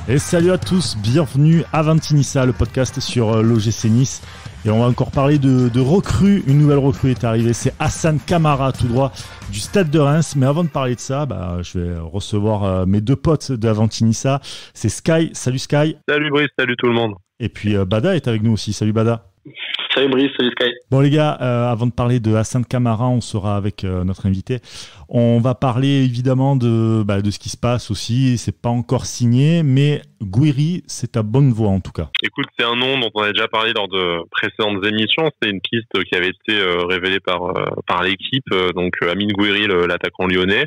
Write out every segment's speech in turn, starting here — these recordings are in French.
Et salut à tous, bienvenue à Ventinissa, le podcast sur l'OGC Nice. Et on va encore parler de recrues. Une nouvelle recrue est arrivée, c'est Hassane Camara, tout droit du Stade de Reims. Mais avant de parler de ça, je vais recevoir mes deux potes de Ventinissa. C'est Sky, salut Sky. Salut Brice, salut tout le monde. Et puis Bada est avec nous aussi, salut Bada. Salut Brice, salut Sky. Bon les gars, avant de parler de Hassane Camara, on sera avec notre invité. On va parler évidemment de ce qui se passe aussi. C'est pas encore signé, mais Gouiri, c'est à bonne voie en tout cas. Écoute, c'est un nom dont on a déjà parlé lors de précédentes émissions. C'est une piste qui avait été révélée par l'équipe. Donc Amine Gouiri, l'attaquant lyonnais.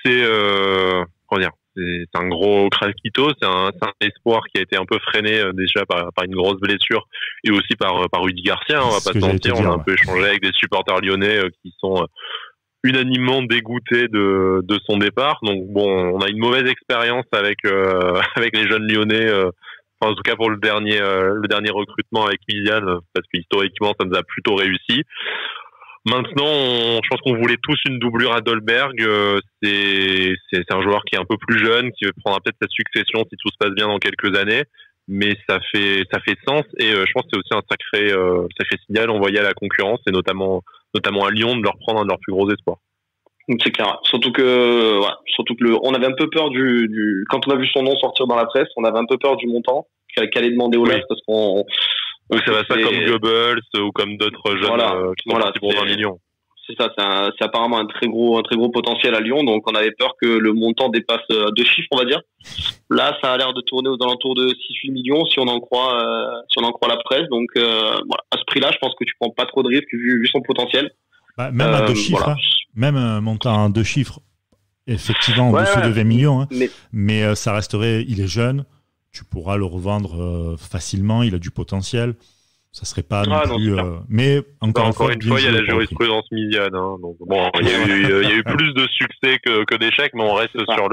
C'est un gros craquito, c'est un espoir qui a été un peu freiné déjà par une grosse blessure et aussi par Rudy Garcia, on va pas se mentir. On a un peu échangé avec des supporters lyonnais qui sont unanimement dégoûtés de son départ. Donc bon, on a une mauvaise expérience avec les jeunes lyonnais, en tout cas pour le dernier recrutement avec Milian, parce que historiquement ça nous a plutôt réussi. Maintenant, je pense qu'on voulait tous une doublure à Dolberg. C'est un joueur qui est un peu plus jeune, qui prendra peut-être sa succession si tout se passe bien dans quelques années. Mais ça fait sens et je pense que c'est aussi un sacré signal envoyé à la concurrence et notamment à Lyon de leur prendre un de leurs plus gros espoirs. C'est clair. Surtout que on avait un peu peur quand on a vu son nom sortir dans la presse, on avait un peu peur du montant qu'elle allait demander au LAS parce qu'on. Donc ça va pas comme Goebbels ou comme d'autres jeunes qui sont partis pour 20 millions. C'est ça, c'est apparemment un très gros potentiel à Lyon, donc on avait peur que le montant dépasse 2 chiffres, on va dire. Là, ça a l'air de tourner aux alentours de 6-8 millions si on en croit la presse. Donc à ce prix-là, je pense que tu prends pas trop de risques vu son potentiel. Même à 2 chiffres, même un montant à 2 chiffres, effectivement en dessous de 20 millions, mais ça resterait, il est jeune. Tu pourras le revendre facilement, il a du potentiel. Ça serait pas non plus. Mais encore une fois, il y a la jurisprudence Milian. Donc bon, il y a eu plus de succès que d'échecs, mais on reste sur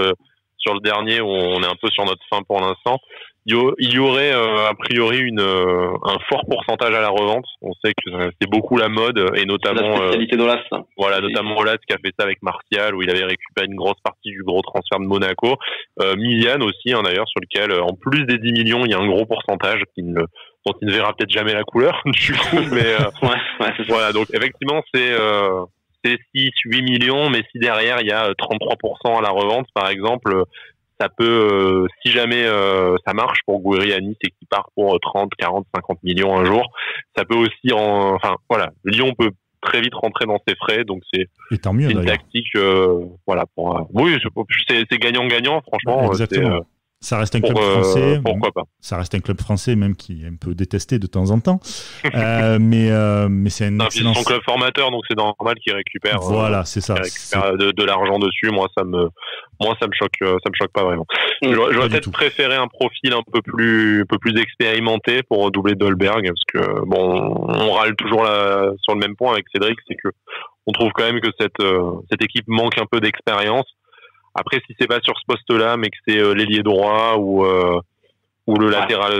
le dernier où on est un peu sur notre fin pour l'instant. Il y aurait a priori un fort pourcentage à la revente. On sait que c'est beaucoup la mode et notamment la spécialité d'Olas. Voilà, notamment Olas qui a fait ça avec Martial où il avait récupéré une grosse partie du gros transfert de Monaco. Milian aussi d'ailleurs sur lequel en plus des 10 millions, il y a un gros pourcentage dont il ne verra peut-être jamais la couleur du coup, mais voilà, donc effectivement c'est 6-8 millions, mais si derrière il y a 33% à la revente par exemple, ça peut, si jamais ça marche pour Gouiri à Nice et qu'il part pour 30, 40, 50 millions un jour, ça peut aussi Lyon peut très vite rentrer dans ses frais, donc c'est une tactique, oui, c'est gagnant-gagnant, franchement. Exactement. Ça reste un club français. Pourquoi pas. Ça reste un club français, même qui est un peu détesté de temps en temps. Mais c'est un excellent. C'est son club formateur, donc c'est normal qu'il récupère. Voilà, c'est ça. De l'argent dessus. Moi, ça me choque pas vraiment. J'aurais peut-être préféré un profil un peu plus expérimenté pour doubler Dolberg, parce que on râle toujours sur le même point avec Cédric, c'est que on trouve quand même que cette équipe manque un peu d'expérience. Après, si c'est pas sur ce poste-là, mais que c'est l'ailier droit ou le latéral,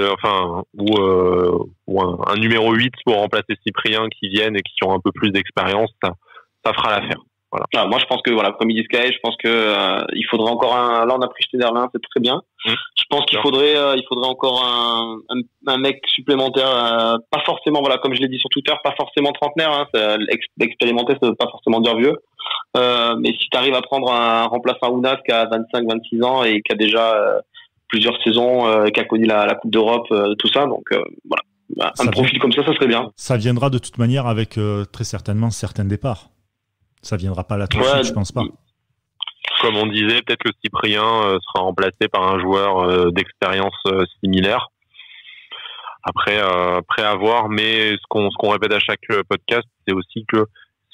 ou un numéro 8 pour remplacer Cyprien qui viennent et qui ont un peu plus d'expérience, ça fera l'affaire. Voilà. Moi, je pense que comme il dit Sky, je pense que il faudrait encore là on a pris Schneiderlin, c'est très bien. Je pense qu'il faudrait encore un mec supplémentaire, pas forcément comme je l'ai dit sur Twitter, pas forcément trentenaire. Expérimenté, ça veut pas forcément dire vieux. Mais si tu arrives à prendre un remplaçant Ounas qui a 25-26 ans et qui a déjà plusieurs saisons, qui a connu la Coupe d'Europe, tout ça, donc un profil comme ça serait bien. Ça viendra de toute manière avec très certainement certains départs. Ça viendra pas là tout de suite, je pense pas. Comme on disait, peut-être que Cyprien sera remplacé par un joueur d'expérience similaire. Après à voir, mais ce qu'on répète à chaque podcast, c'est aussi que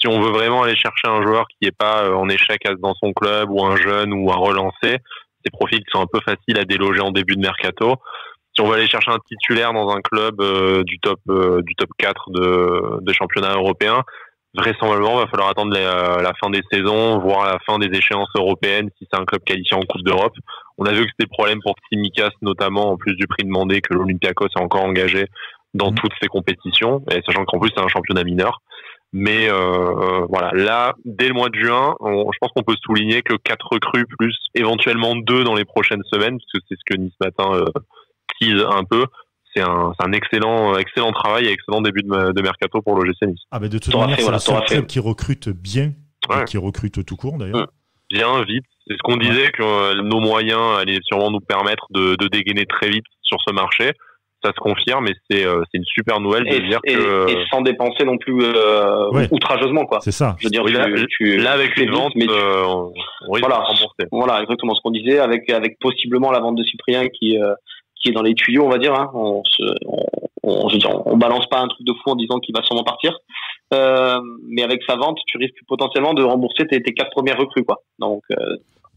si on veut vraiment aller chercher un joueur qui est pas en échec dans son club ou un jeune ou un relancé, ces profils qui sont un peu faciles à déloger en début de mercato. Si on veut aller chercher un titulaire dans un club du top 4 de championnat européen, vraisemblablement, il va falloir attendre la fin des saisons, voire la fin des échéances européennes si c'est un club qualifié en Coupe d'Europe. On a vu que c'était le problème pour Tsimikas, notamment, en plus du prix demandé que l'Olympiakos a encore engagé dans toutes ces compétitions, et sachant qu'en plus c'est un championnat mineur. Mais voilà, là, dès le mois de juin, je pense qu'on peut souligner que 4 recrues plus éventuellement 2 dans les prochaines semaines, parce que c'est ce que Nice Matin tease un peu. C'est un excellent travail et excellent début de mercato pour l'OGC Nice. Ah, de toute manière, c'est le seul club qui recrute bien, qui recrute tout court d'ailleurs. Bien, vite. C'est ce qu'on disait, que nos moyens allaient sûrement nous permettre de dégainer très vite sur ce marché. Ça se confirme, et c'est une super nouvelle de dire que... Et sans dépenser non plus outrageusement, quoi. C'est ça. Je veux dire, là, avec une vente, on risque de rembourser. Voilà, exactement ce qu'on disait, avec possiblement la vente de Cyprien qui est dans les tuyaux, on va dire. Hein. On balance pas un truc de fou en disant qu'il va sûrement partir. Mais avec sa vente, tu risques potentiellement de rembourser tes 4 premières recrues, quoi. Donc,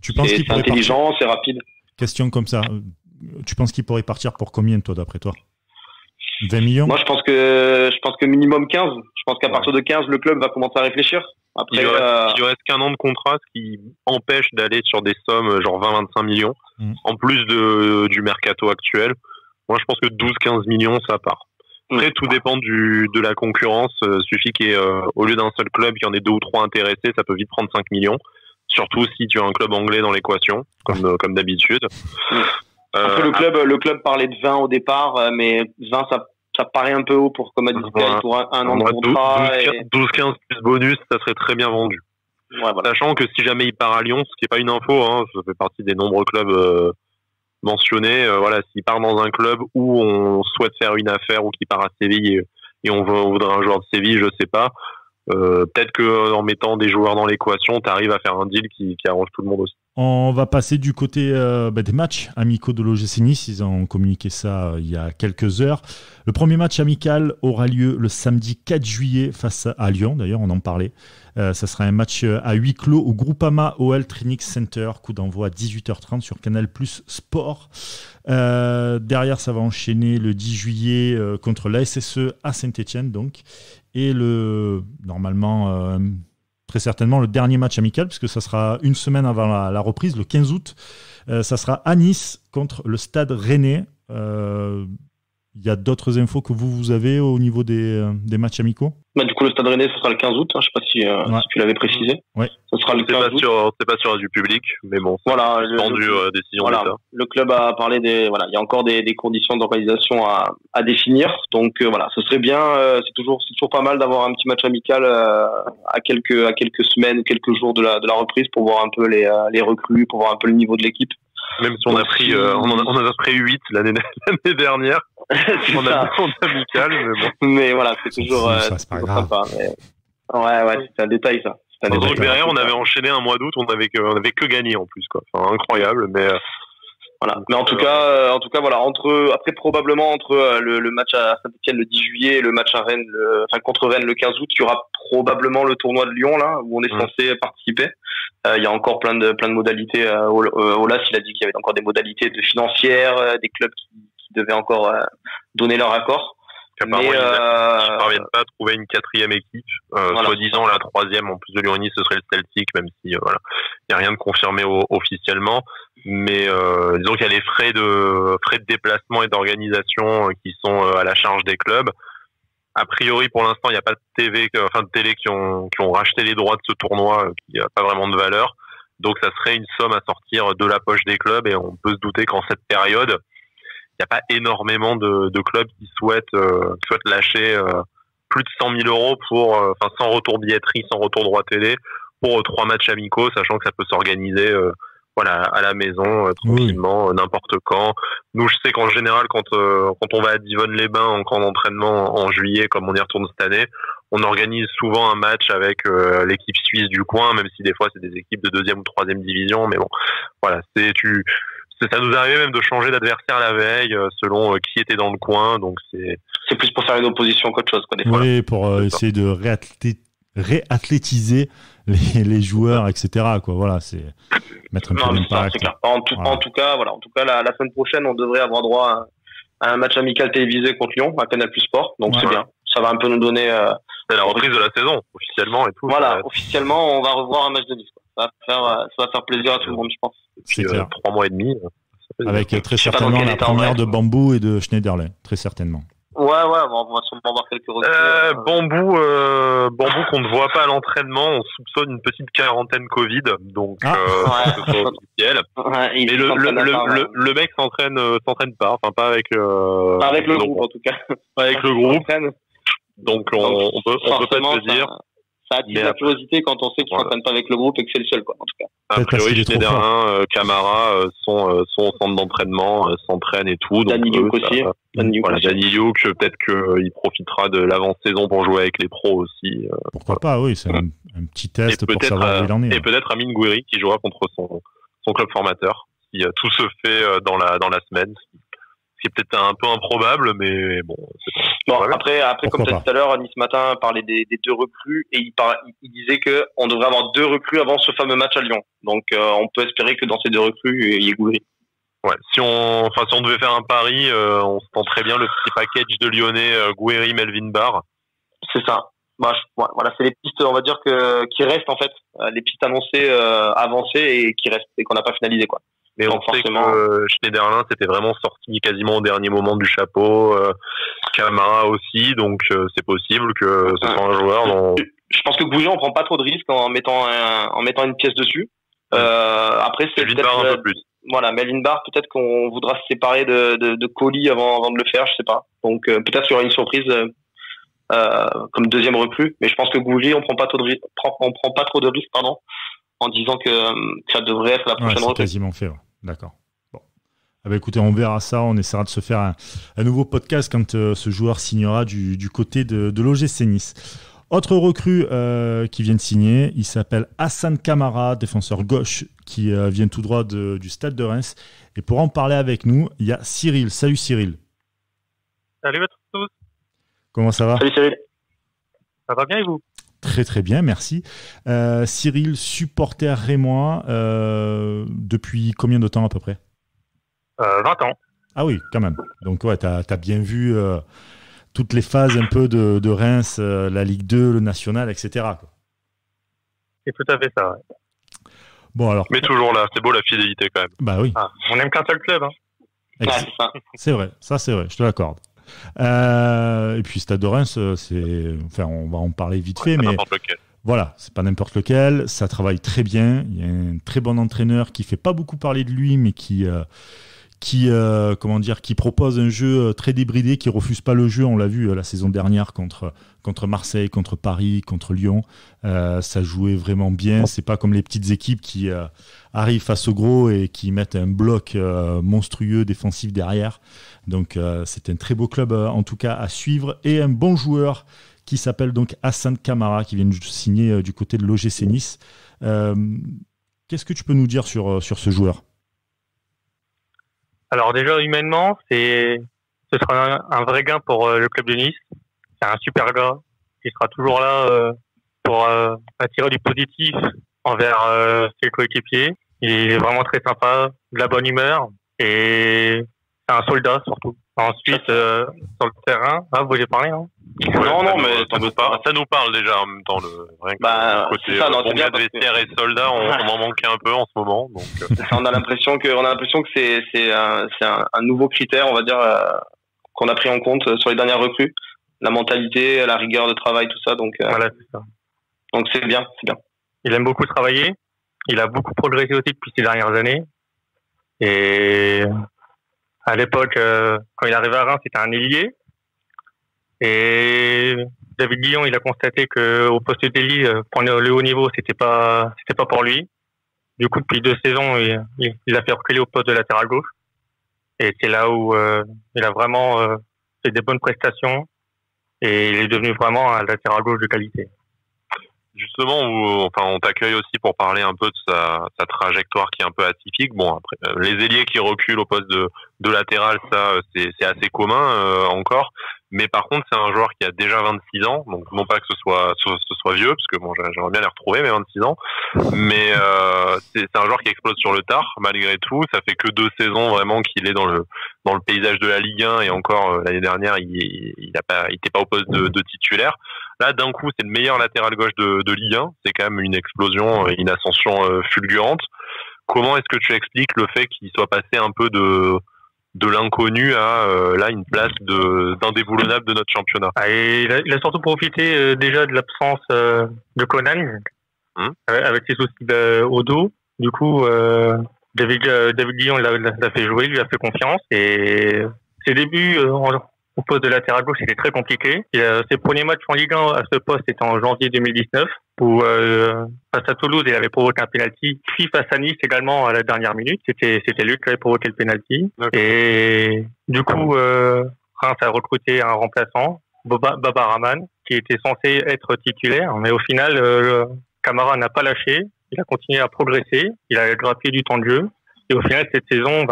tu penses c'est intelligent, c'est rapide. Question comme ça. Tu penses qu'il pourrait partir pour combien, toi, d'après toi? 20 millions? Moi, je pense que minimum 15. Je pense qu'à partir de 15, le club va commencer à réfléchir. Après, il lui reste qu'un an de contrat, ce qui empêche d'aller sur des sommes genre 20-25 millions, en plus du mercato actuel. Moi, je pense que 12-15 millions, ça part. Après, tout dépend de la concurrence. Suffit qu'au lieu d'un seul club, il y en ait 2 ou 3 intéressés, ça peut vite prendre 5 millions. Surtout si tu as un club anglais dans l'équation, comme d'habitude. Après, le club parlait de 20 au départ, mais 20, ça paraît un peu haut pour, comme a dit Sky, pour un an de contrat. 12-15 plus bonus, ça serait très bien vendu. Ouais, voilà. Sachant que si jamais il part à Lyon, ce qui n'est pas une info, hein, ça fait partie des nombreux clubs mentionnés, voilà, s'il part dans un club où on souhaite faire une affaire ou qu'il part à Séville et on voudrait un joueur de Séville, je sais pas, peut-être qu'en mettant des joueurs dans l'équation, tu arrives à faire un deal qui arrange tout le monde aussi. On va passer du côté des matchs amicaux de l'OGC Nice. Ils ont communiqué ça il y a quelques heures. Le premier match amical aura lieu le samedi 4 juillet face à Lyon. D'ailleurs, on en parlait. Ça sera un match à huis clos au Groupama OL Trinix Center. Coup d'envoi à 18h30 sur Canal+ Sport. Derrière, ça va enchaîner le 10 juillet contre l'ASSE à Saint-Etienne. Donc. Et normalement... très certainement le dernier match amical, puisque ça sera une semaine avant la reprise, le 15 août. Ça sera à Nice contre le Stade Rennais. Il y a d'autres infos que vous avez au niveau des matchs amicaux? Du coup, le Stade Rennais, ce sera le 15 août. Je ne sais pas si tu l'avais précisé. Ouais. Ce sera le 15 août. C'est pas sur du public, mais bon, voilà, décision d'État. Le club a parlé il y a encore des conditions d'organisation à définir. Donc voilà, ce serait bien. C'est toujours pas mal d'avoir un petit match amical à quelques semaines, quelques jours de la reprise pour voir un peu les recrues, pour voir un peu le niveau de l'équipe. Même si on a pris 8 l'année dernière. On a amical, mais bon. Mais voilà, c'est toujours sympa. Ouais, c'est un détail, ça. Donc derrière, on avait enchaîné un mois d'août, on avait que gagné en plus, quoi. Enfin, incroyable, mais voilà. Mais en tout cas, voilà, après probablement entre le match à Saint-Etienne le 10 juillet et le match à Rennes, contre Rennes le 15 août, il y aura probablement le tournoi de Lyon, là, où on est censé participer. Il y a encore plein de modalités. Olas, il a dit qu'il y avait encore des modalités financières, des clubs qui devaient encore donner leur accord. Apparemment, ils ne parviennent pas à trouver une 4e équipe. Soi-disant, la 3e, en plus de Lyon, ce serait le Celtic, même si il n'y a rien de confirmé officiellement. Mais disons qu'il y a les frais de déplacement et d'organisation qui sont à la charge des clubs. A priori, pour l'instant, il n'y a pas de télé qui ont racheté les droits de ce tournoi, qui n'a pas vraiment de valeur. Donc, ça serait une somme à sortir de la poche des clubs, et on peut se douter qu'en cette période, il n'y a pas énormément de clubs qui souhaitent lâcher plus de 100 000 euros sans retour billetterie, sans retour droit télé, pour 3 matchs amicaux, sachant que ça peut s'organiser à la maison, tranquillement, n'importe quand. Nous, je sais qu'en général, quand on va à Divonne-les-Bains en camp d'entraînement en juillet, comme on y retourne cette année, on organise souvent un match avec l'équipe suisse du coin, même si des fois c'est des équipes de 2e ou 3e division. Mais bon, voilà, ça nous arrivait même de changer d'adversaire la veille selon qui était dans le coin. Donc c'est plus pour faire une opposition qu'autre chose, quoi, des fois. Oui, pour essayer de réathlétiser les joueurs, etc. Quoi. Voilà, c'est mettre un peu d'impact. C'est clair. En tout cas, la semaine prochaine, on devrait avoir droit à un match amical télévisé contre Lyon à Canal+ Sport. Donc c'est bien. Ça va un peu nous donner. C'est la reprise de la saison officiellement et tout. Voilà, officiellement, on va revoir un match de Nice. Ça va faire plaisir à tout le monde, je pense. C'est clair. 3 mois et demi. Avec très certainement la première de Bambou et de Schneiderlin, très certainement. Ouais, on va sûrement avoir quelques recrues. Bambou qu'on ne voit pas à l'entraînement, on soupçonne une petite quarantaine Covid, donc c'est officiel. Ouais, mais le mec s'entraîne pas, enfin pas avec pas avec le groupe en tout cas. Pas avec le groupe. Donc on peut pas te dire. Ça attise la curiosité quand on sait qu'il s'entraîne pas avec le groupe et que c'est le seul, quoi, en tout cas. A priori, Schneiderlin, Camara sont au centre d'entraînement, s'entraînent et tout. Daniliouk aussi. Daniliouk, peut-être qu'il profitera de l'avant-saison pour jouer avec les pros aussi. Pourquoi pas, oui, c'est un petit test pour savoir où il en est. Et peut-être Amine Gouiri qui jouera contre son club formateur. Si tout se fait dans la semaine. C'est peut-être un peu improbable, mais bon. Après, comme tu as dit tout à l'heure, Nice Matin parlait des 2 recrues et il disait que on devrait avoir 2 recrues avant ce fameux match à Lyon. Donc, on peut espérer que dans ces 2 recrues, il y ait Gouiri. Ouais. Si on devait faire un pari, on se tenterait bien le petit package de Lyonnais, Gouiri, Melvin Barr. C'est ça. Voilà, c'est les pistes, on va dire qui restent en fait, les pistes annoncées, avancées et qui restent et qu'on n'a pas finalisées, quoi. Mais on sait que Schneiderlin c'était vraiment sorti quasiment au dernier moment du chapeau, Camara aussi, donc c'est possible que ce soit un joueur dont... Je pense que Gouiri, on prend pas trop de risques en mettant une pièce dessus. Après c'est Melvin Barr un peu plus. Voilà, Melvin Barr, peut-être qu'on voudra se séparer de Colli avant de le faire, je sais pas. Donc peut-être qu'il y aura une surprise comme deuxième recrue, mais je pense que Gouiri, on prend pas trop de risques, en disant que ça devrait être la prochaine recrue. C'est quasiment fait, ouais. D'accord. Bon. Écoutez, on verra ça, on essaiera de se faire un nouveau podcast quand ce joueur signera du côté de l'OGC Nice. Autre recrue qui vient de signer, il s'appelle Hassan Kamara, défenseur gauche, qui vient tout droit du Stade de Reims. Et pour en parler avec nous, il y a Cyril. Salut Cyril. Salut à tous. Comment ça va ? Salut Cyril. Ça va bien et vous ? Très très bien, merci. Cyril, supporter rémois, depuis combien de temps à peu près ? 20 ans. Ah oui, quand même. Donc ouais, t'as bien vu toutes les phases un peu de Reims, la Ligue 2, le National, etc. quoi. C'est tout à fait ça, ouais. Bon alors. Mais toujours là, c'est beau la fidélité quand même. Bah oui. On n'aime qu'un seul club. Hein. C'est vrai, je te l'accorde. Et puis Stade de Reims, on va en parler vite fait, mais voilà, c'est pas n'importe lequel. Ça travaille très bien. Il y a un très bon entraîneur qui fait pas beaucoup parler de lui, mais qui propose un jeu très débridé, qui refuse pas le jeu. On l'a vu la saison dernière contre Marseille, contre Paris, contre Lyon. Ça jouait vraiment bien. C'est pas comme les petites équipes qui arrivent face au gros et qui mettent un bloc monstrueux défensif derrière. Donc c'est un très beau club en tout cas à suivre, et un bon joueur qui s'appelle donc Hassan Kamara, qui vient de signer du côté de l'OGC Nice. Qu'est-ce que tu peux nous dire sur ce joueur ? Alors déjà humainement, ce sera un vrai gain pour le club de Nice. C'est un super gars qui sera toujours là pour attirer du positif envers ses coéquipiers. Il est vraiment très sympa, de la bonne humeur, et c'est un soldat surtout. Ensuite, sur le terrain, vous voulez parler, non ? Non, mais ça nous parle déjà en même temps. Rien que côté bon gars de vestiaire et soldat, on en manquait un peu en ce moment. Donc. On a l'impression que c'est un nouveau critère, on va dire, qu'on a pris en compte sur les dernières recrues. La mentalité, la rigueur de travail, tout ça. Donc, voilà, c'est ça. Donc c'est bien. Il aime beaucoup travailler. Il a beaucoup progressé aussi depuis ces dernières années. Et à l'époque, quand il arrivait à Reims, c'était un ailier. Et David Guillon, il a constaté que au poste d'ailier, pour le haut niveau, c'était pas pour lui. Du coup, depuis 2 saisons, il a fait reculer au poste de latéral gauche. Et c'est là où il a vraiment fait des bonnes prestations. Et il est devenu vraiment un latéral gauche de qualité. Justement, on t'accueille aussi pour parler un peu de sa trajectoire qui est un peu atypique. Bon, après, les ailiers qui reculent au poste de latéral, ça, c'est assez commun encore. Mais par contre, c'est un joueur qui a déjà 26 ans, donc non pas que ce soit vieux, parce que bon, j'aimerais bien les retrouver, mes 26 ans. Mais c'est un joueur qui explose sur le tard, malgré tout. Ça fait que 2 saisons vraiment qu'il est dans le paysage de la Ligue 1, et encore l'année dernière, il était pas au poste de titulaire. Là, d'un coup, c'est le meilleur latéral gauche de Ligue 1. C'est quand même une explosion, une ascension fulgurante. Comment est-ce que tu expliques le fait qu'il soit passé un peu de l'inconnu à là une place d'indéboulonnable de notre championnat. Et il a surtout profité déjà de l'absence de Conan avec ses soucis au dos. Du coup, David Guillon l'a fait jouer, lui a fait confiance. Et ses débuts au poste de latéral gauche, c'était très compliqué. Ses premiers matchs en Ligue 1 à ce poste étaient en janvier 2019, où face à Toulouse, il avait provoqué un penalty. Puis face à Nice également à la dernière minute, c'était lui qui avait provoqué le penalty. Et du coup, Reims a recruté un remplaçant, Baba Rahman, qui était censé être titulaire, mais au final, Camara n'a pas lâché. Il a continué à progresser. Il a grappé du temps de jeu. Et au final, cette saison,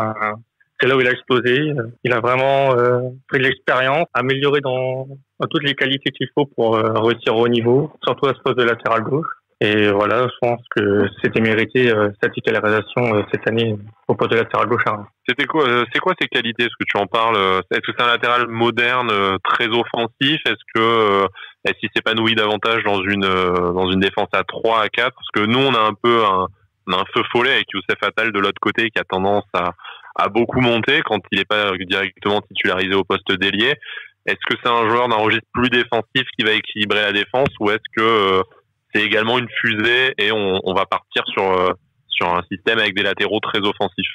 c'est là où il a explosé. Il a vraiment pris de l'expérience, amélioré dans toutes les qualités qu'il faut pour réussir au haut niveau, surtout à ce poste de latéral gauche. Et voilà, je pense que c'était mérité sa titularisation cette année au poste de latéral gauche. C'est quoi ses qualités? Est-ce que tu en parles? Est-ce que c'est un latéral moderne, très offensif? Est-ce qu'il s'épanouit davantage dans une défense à 3, à 4? Parce que nous, on a un feu follet avec Youssef Attal de l'autre côté qui a tendance à beaucoup monter quand il n'est pas directement titularisé au poste d'ailier. Est-ce que c'est un joueur d'un registre plus défensif qui va équilibrer la défense, ou est-ce que c'est également une fusée et on va partir sur un système avec des latéraux très offensifs?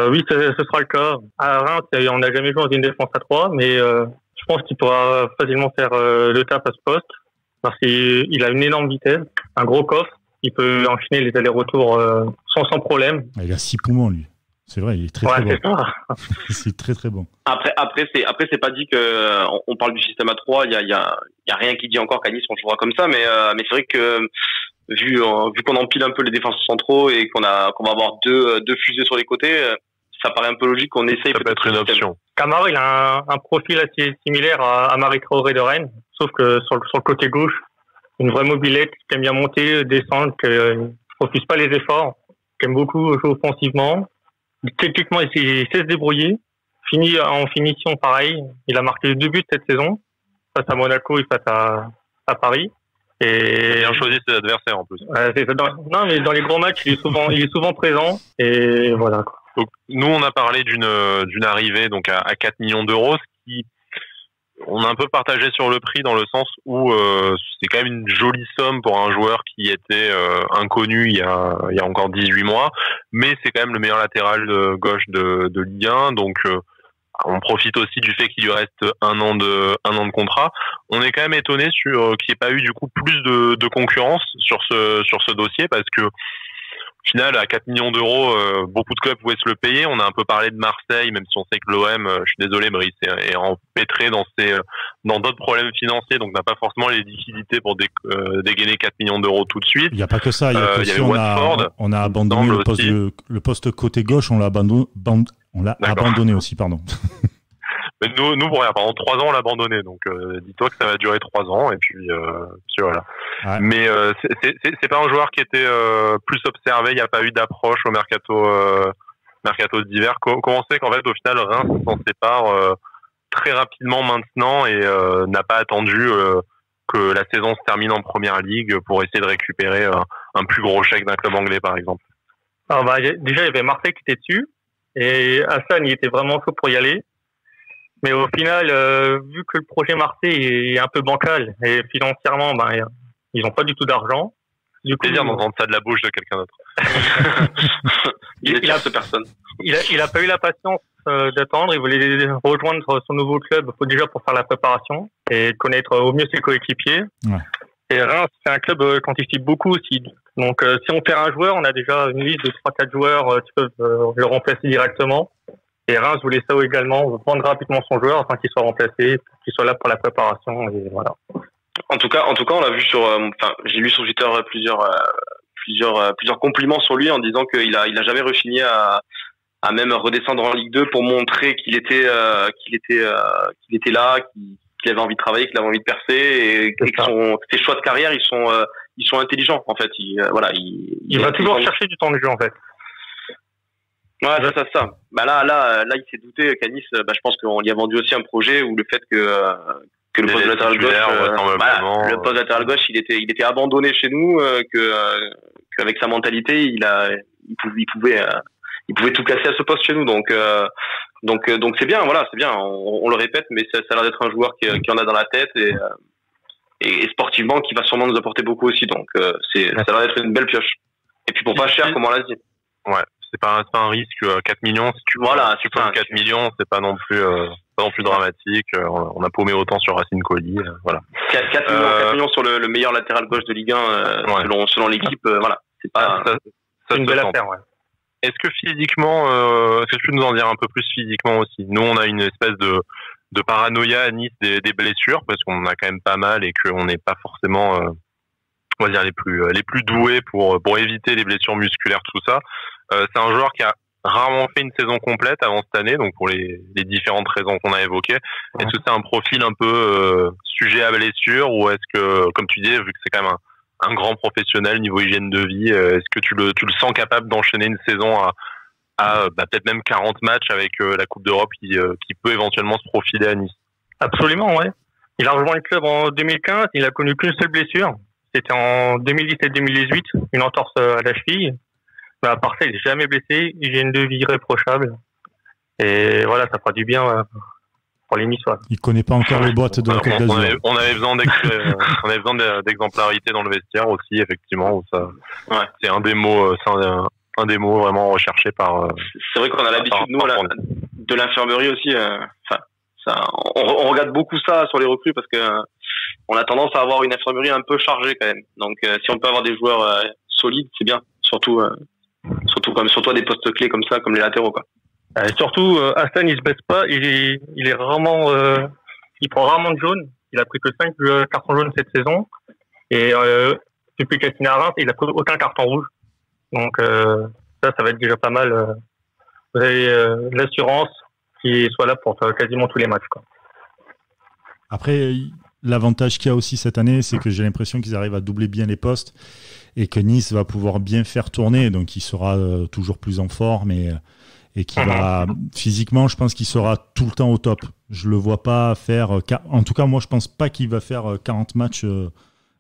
Oui, ce sera le cas. À Reims, on n'a jamais joué dans une défense à 3, mais je pense qu'il pourra facilement faire le taf à ce poste, parce qu'il a une énorme vitesse, un gros coffre, il peut enchaîner les allers-retours sans problème. Il a 6 poumons, lui. C'est vrai, il est très bon. C'est très très bon. Après c'est pas dit que on parle du système à 3, il y a rien qui dit encore qu'à Nice on jouera comme ça, mais c'est vrai que vu qu'on empile un peu les défenseurs centraux et qu'on va avoir deux fusées sur les côtés, ça paraît un peu logique qu'on essaye. Ça peut être une option. Camara, il a un profil assez similaire à Marie Traoré de Rennes, sauf que sur le côté gauche, une vraie mobilette qui aime bien monter, descendre, qui refuse pas les efforts, qui aime beaucoup jouer offensivement. Techniquement, il sait se débrouiller. En finition, pareil. Il a marqué 2 buts cette saison, face à Monaco et face à Paris. Et il a bien choisi ses adversaires en plus. Non, mais dans les gros matchs, il est souvent présent. Et voilà. Donc, nous, on a parlé d'une arrivée donc à 4 millions d'euros, ce qui, on a un peu partagé sur le prix dans le sens où c'est quand même une jolie somme pour un joueur qui était inconnu il y a encore 18 mois, mais c'est quand même le meilleur latéral gauche de Ligue 1, donc on profite aussi du fait qu'il lui reste un an de contrat. On est quand même étonné qu'il n'y ait pas eu du coup plus de concurrence sur ce dossier, parce que au final, à 4 millions d'euros, beaucoup de clubs pouvaient se le payer. On a un peu parlé de Marseille, même si on sait que l'OM, je suis désolé, Brice, est empêtré dans d'autres problèmes financiers, donc n'a pas forcément les liquidités pour dégainer 4 millions d'euros tout de suite. Il n'y a pas que ça. Il y a aussi, on a abandonné le poste côté gauche, on l'a abandonné aussi, pardon. Mais nous, pendant 3 ans, on l'a abandonné. Donc, dis-toi que ça va durer 3 ans, et puis voilà. Ouais. Mais c'est pas un joueur qui était plus observé. Il n'y a pas eu d'approche au mercato d'hiver. Comment c'est qu'en fait, au final, Reims s'en sépare très rapidement maintenant et n'a pas attendu que la saison se termine en première ligue pour essayer de récupérer un plus gros chèque d'un club anglais, par exemple? Alors, déjà, il y avait Marseille qui était dessus, et Hassan, il était vraiment chaud pour y aller. Mais au final, vu que le projet Marseille est un peu bancal et financièrement, ils n'ont pas du tout d'argent. Du coup, plaisir d'entendre ça de la bouche de quelqu'un d'autre. il a cette personne. Il a pas eu la patience d'attendre. Il voulait rejoindre son nouveau club, déjà pour faire la préparation et connaître au mieux ses coéquipiers. Ouais. Et Reims, c'est un club qui anticipe beaucoup aussi. Donc, si on perd un joueur, on a déjà une liste de 3-4 joueurs qui peuvent le remplacer directement. Et Reims voulait ça également, prendre rapidement son joueur afin qu'il soit remplacé, qu'il soit là pour la préparation, et voilà. En tout cas, on l'a vu j'ai lu sur Twitter plusieurs compliments sur lui en disant qu'il a jamais rechigné à même redescendre en Ligue 2 pour montrer qu'il était là, qu'il avait envie de travailler, qu'il avait envie de percer, et que ses choix de carrière, ils sont intelligents, en fait. Il va toujours chercher du temps de jeu, en fait. Ouais, c'est ça. Là, il s'est douté qu'à Nice, je pense qu'on lui a vendu aussi un projet où le fait que le poste de latéral gauche, le poste de latéral gauche, il était abandonné chez nous, qu'avec sa mentalité, il pouvait tout casser à ce poste chez nous. Donc, Donc c'est bien, voilà, c'est bien. On le répète, mais ça a l'air d'être un joueur qui en a dans la tête et sportivement qui va sûrement nous apporter beaucoup aussi. Donc ça a l'air d'être une belle pioche. Et puis pour pas cher, comme on l'a dit. Ouais, c'est pas un risque. 4 millions, si tu prends 4 millions, c'est pas non plus dramatique. On a paumé autant sur Racine Colli, voilà. 4 millions sur le meilleur latéral gauche de Ligue 1 selon l'équipe, voilà. C'est pas c'est une belle affaire, ouais. Est-ce que physiquement, est-ce que tu peux nous en dire un peu plus physiquement aussi? Nous, on a une espèce de paranoïa à Nice des blessures, parce qu'on en a quand même pas mal et qu'on n'est pas forcément, on va dire, les plus doués pour éviter les blessures musculaires, tout ça. C'est un joueur qui a rarement fait une saison complète avant cette année, donc pour les différentes raisons qu'on a évoquées. Est-ce que c'est un profil un peu sujet à blessure, ou est-ce que, comme tu dis, vu que c'est quand même un grand professionnel niveau hygiène de vie, est-ce que tu le sens capable d'enchaîner une saison à peut-être même 40 matchs avec la Coupe d'Europe qui peut éventuellement se profiler à Nice? Absolument, ouais. Il a rejoint le club en 2015, il a connu qu'une seule blessure. C'était en 2017-2018, une entorse à la cheville. À part ça, il n'est jamais blessé, hygiène de vie irréprochable. Et voilà, ça fera du bien pour les Niçois. Il connaît pas encore les boîtes de la Côte d'Azur. On avait besoin d'exemplarité dans le vestiaire aussi, effectivement. Où ça, c'est un des mots vraiment recherchés par. C'est vrai qu'on a l'habitude, nous, de l'infirmerie aussi. On regarde beaucoup ça sur les recrues parce que on a tendance à avoir une infirmerie un peu chargée quand même. Donc, si on peut avoir des joueurs solides, c'est bien. Surtout à des postes clés comme ça, comme les latéraux, quoi. Surtout, Hassan, il se baisse pas. Il est rarement, il prend rarement de jaune. Il a pris que 5 cartons jaunes cette saison. Et depuis qu'il a Reims, il a pris aucun carton rouge. Donc ça va être déjà pas mal. Vous avez l'assurance qu'il soit là pour quasiment tous les matchs, quoi. Après, l'avantage qu'il y a aussi cette année, c'est que j'ai l'impression qu'ils arrivent à doubler bien les postes et que Nice va pouvoir bien faire tourner. Donc il sera toujours plus en forme et qui va physiquement, je pense qu'il sera tout le temps au top. Je le vois pas faire, en tout cas moi je pense pas qu'il va faire 40 matchs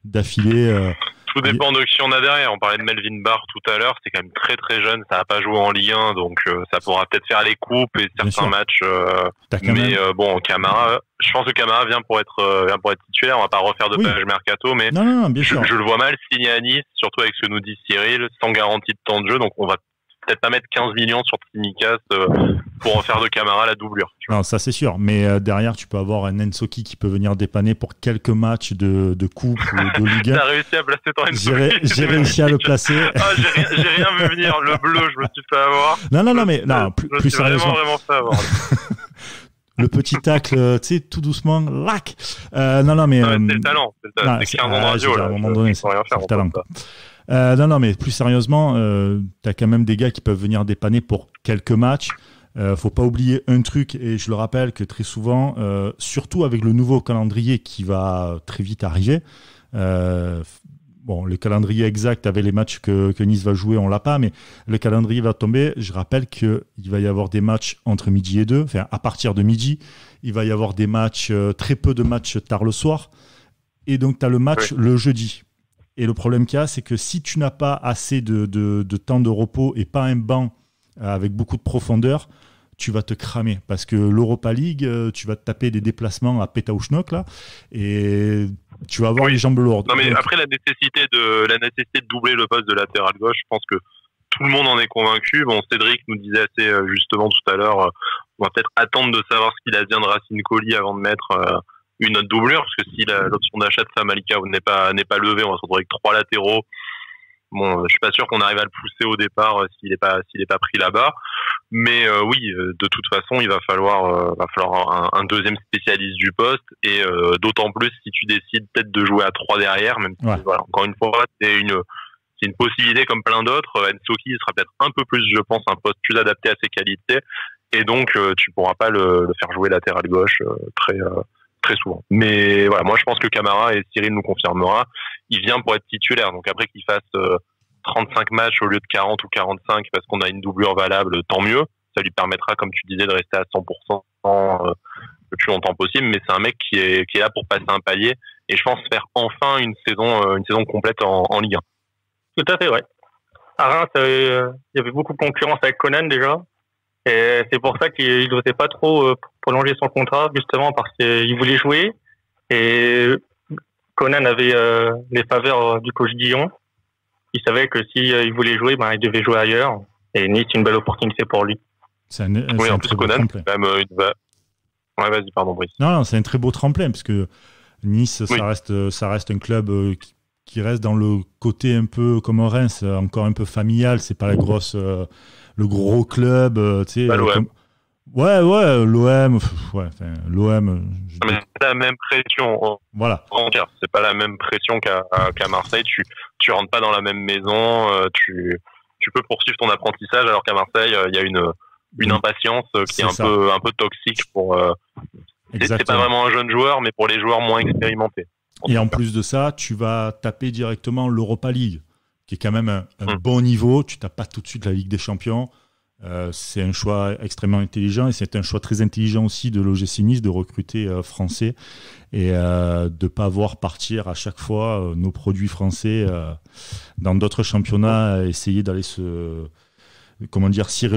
d'affilée. Tout dépend de qui on a derrière. On parlait de Melvin Barr tout à l'heure, c'est quand même très très jeune, ça n'a pas joué en Ligue 1, donc ça pourra peut-être faire les coupes et certains matchs. Bon, Camara, je pense que Camara vient pour être titulaire. On va pas refaire de page mercato, mais non, bien sûr. Je le vois mal signer à Nice, surtout avec ce que nous dit Cyril, sans garantie de temps de jeu. Donc on va peut-être pas mettre 15 millions sur Tsimikas pour en faire de Camara la doublure. Non, ça c'est sûr. Mais derrière, tu peux avoir un Ensoki qui peut venir dépanner pour quelques matchs de coupe ou de Ligue 1. T'as réussi à placer ton Ensoki. J'ai réussi à le placer. J'ai rien vu venir. Le bleu, je me suis fait avoir. Non, plus sérieusement. Vraiment fait avoir. Le petit tacle, tu sais, tout doucement, lac. C'est le talent. C'est 15 ans de radio. À un moment donné, c'est le talent. Mais plus sérieusement, t'as quand même des gars qui peuvent venir dépanner pour quelques matchs. Faut pas oublier un truc, et je le rappelle que très souvent, surtout avec le nouveau calendrier qui va très vite arriver, le calendrier exact avec les matchs que Nice va jouer, on l'a pas, mais le calendrier va tomber. Je rappelle qu'il va y avoir des matchs entre midi et 2, enfin à partir de midi, il va y avoir des matchs, très peu de matchs tard le soir, et donc tu as le match le jeudi. Et le problème qu'il y a, c'est que si tu n'as pas assez de temps de repos et pas un banc avec beaucoup de profondeur, tu vas te cramer. Parce que l'Europa League, tu vas te taper des déplacements à Pétaouchnok, là, et tu vas avoir les jambes lourdes. Non, mais après, la nécessité de doubler le poste de latéral gauche, je pense que tout le monde en est convaincu. Bon, Cédric nous disait assez justement tout à l'heure, on va peut-être attendre de savoir ce qu'il advient de Racine Colli avant de mettre une autre doublure, parce que si l'option d'achat de Samalika n'est pas levée, on va se retrouver avec 3 latéraux. Bon, je suis pas sûr qu'on arrive à le pousser au départ s'il est pas pris là-bas. Mais de toute façon, il va falloir un deuxième spécialiste du poste, et d'autant plus si tu décides peut-être de jouer à 3 derrière, même si, encore une fois, c'est une possibilité comme plein d'autres. Ensoki sera peut-être un peu plus, je pense, un poste plus adapté à ses qualités, et donc tu pourras pas le faire jouer latéral gauche très souvent. Mais voilà, moi je pense que Camara, et Cyril nous confirmera, il vient pour être titulaire. Donc après qu'il fasse 35 matchs au lieu de 40 ou 45 parce qu'on a une doublure valable, tant mieux. Ça lui permettra, comme tu disais, de rester à 100% le plus longtemps possible. Mais c'est un mec qui est là pour passer un palier, et je pense faire enfin une saison complète en Ligue 1. Tout à fait, ouais. À Reims, il y avait beaucoup de concurrence avec Conan déjà. Et c'est pour ça qu'il n'osait pas trop prolonger son contrat, justement parce qu'il voulait jouer. Et Conan avait les faveurs du coach Guillon. Il savait que s'il voulait jouer, il devait jouer ailleurs. Et Nice, c'est une belle opportunité pour lui. Oui, en plus, Conan, c'est quand même une... Ouais, vas-y, pardon, Brice. Non, c'est un très beau tremplin, parce que Nice, ça reste un club qui reste dans le côté un peu comme Reims, encore un peu familial. C'est pas le gros club, tu sais. l'OM. Ouais, l'OM. L'OM. Mais c'est la même pression. Voilà. C'est pas la même pression qu'à Marseille. Tu rentres pas dans la même maison. Tu peux poursuivre ton apprentissage, alors qu'à Marseille, il y a une impatience qui est un peu toxique pour. C'est pas vraiment un jeune joueur, mais pour les joueurs moins expérimentés. Et en plus de ça, tu vas taper directement l'Europa League, qui est quand même un bon niveau. Tu tapes pas tout de suite la Ligue des Champions. C'est un choix extrêmement intelligent, et c'est un choix très intelligent aussi de l'OGC Nice de recruter français et de pas voir partir à chaque fois nos produits français dans d'autres championnats, essayer d'aller cirer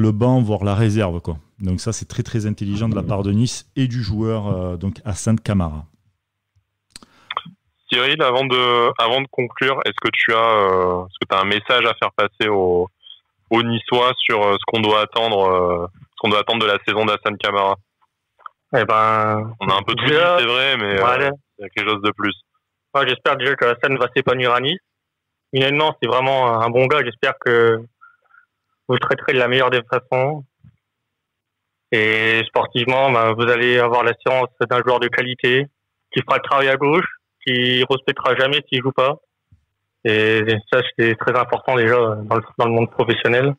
le banc, voire la réserve, quoi. Donc ça, c'est très très intelligent de la part de Nice et du joueur donc Hassan Kamara. Cyril, avant de conclure, est-ce que tu as un message à faire passer aux Niçois sur ce qu'on doit attendre de la saison d'Hassan Kamara? On a un peu tout dit, c'est vrai, mais il y a quelque chose de plus. Ouais, j'espère déjà que Hassan va s'épanouir à Nice. Humainement, c'est vraiment un bon gars. J'espère que vous le traiterez de la meilleure des façons. Et sportivement, vous allez avoir l'assurance d'un joueur de qualité qui fera le travail à gauche, qui respectera jamais s'il joue pas. Et ça, c'est très important déjà dans le monde professionnel.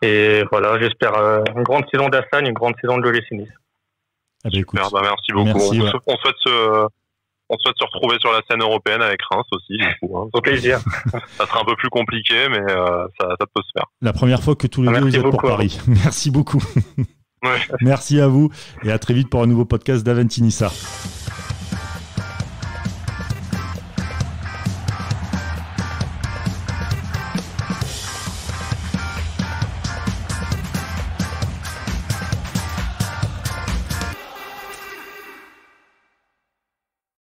Et voilà, j'espère une grande saison d'Hassan, une grande saison de l'OGC Nice. Super, merci beaucoup. On souhaite se retrouver sur la scène européenne avec Reims aussi. Au plaisir. Ça sera un peu plus compliqué, mais ça peut se faire. La première fois que tous les deux vous êtes pour Paris. Merci beaucoup. Ouais. Merci à vous et à très vite pour un nouveau podcast d'Avanti Nissa.